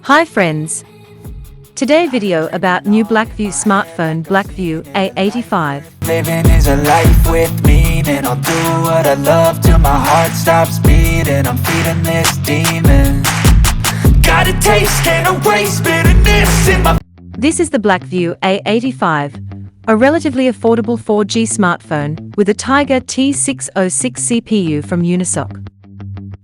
Hi friends! Today video about new Blackview smartphone Blackview A85. Living is a life with meaning. I'll do what I love till my heart stops beating. I'm feeding this demon. Got a taste, can't erase bitterness in my... This is the Blackview A85, a relatively affordable 4G smartphone with a Tiger T606 CPU from UNISOC.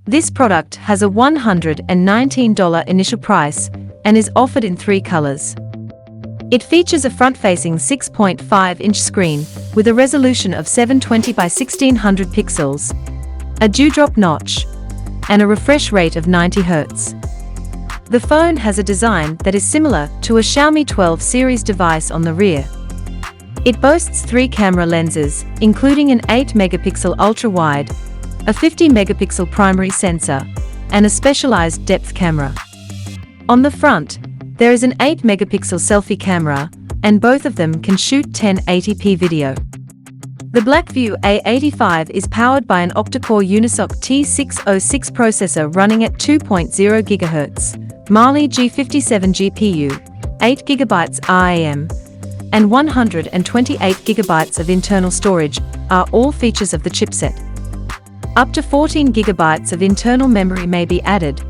This product has a $119 initial price and is offered in 3 colors. It features a front-facing 6.5-inch screen with a resolution of 720 by 1600 pixels, a dewdrop notch, and a refresh rate of 90 Hz. The phone has a design that is similar to a Xiaomi 12 series device on the rear. It boasts 3 camera lenses, including an 8-megapixel ultrawide, a 50-megapixel primary sensor, and a specialized depth camera. On the front, there is an 8-megapixel selfie camera, and both of them can shoot 1080p video. The Blackview A85 is powered by an octa-core UNISOC T606 processor running at 2.0 GHz, Mali-G57 GPU, 8 GB RAM, and 128 GB of internal storage are all features of the chipset. Up to 14 GB of internal memory may be added,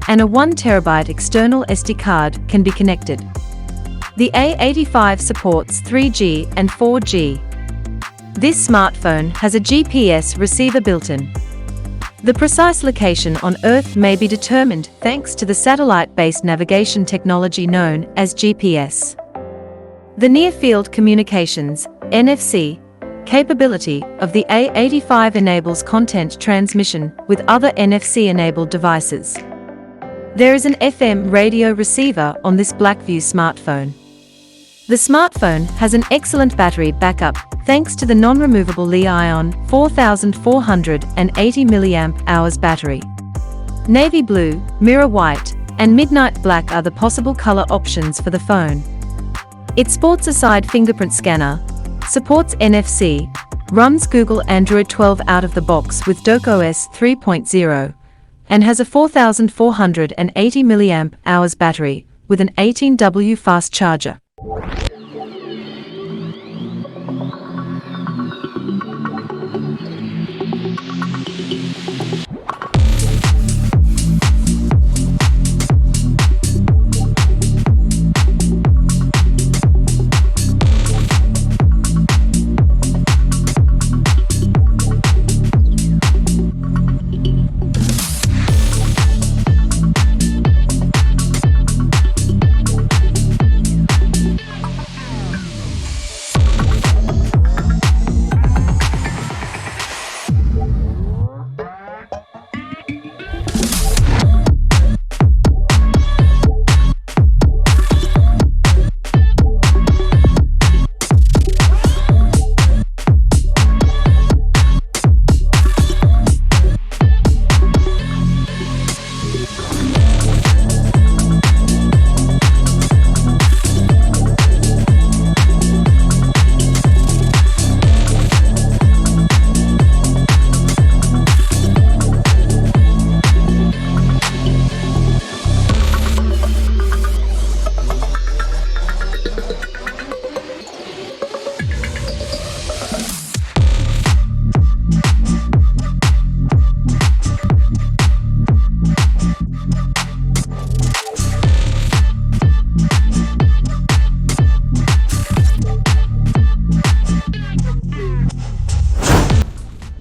and a 1 TB external SD card can be connected. The A85 supports 3G and 4G. This smartphone has a GPS receiver built-in. The precise location on Earth may be determined thanks to the satellite-based navigation technology known as GPS. The near-field communications (NFC) capability of the A85 enables content transmission with other NFC-enabled devices. There is an FM radio receiver on this Blackview smartphone. The smartphone has an excellent battery backup thanks to the non-removable Li-ion 4480 mAh battery. Navy blue, mirror white, and midnight black are the possible color options for the phone. It sports a side fingerprint scanner, supports NFC, runs Google Android 12 out of the box with docOS 3.0, and has a 4480 mAh battery with an 18W fast charger.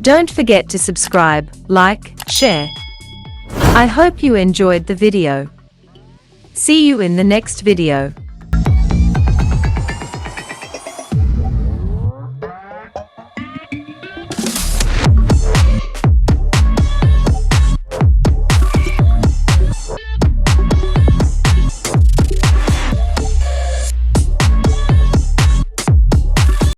Don't forget to subscribe, like, share. I hope you enjoyed the video. See you in the next video.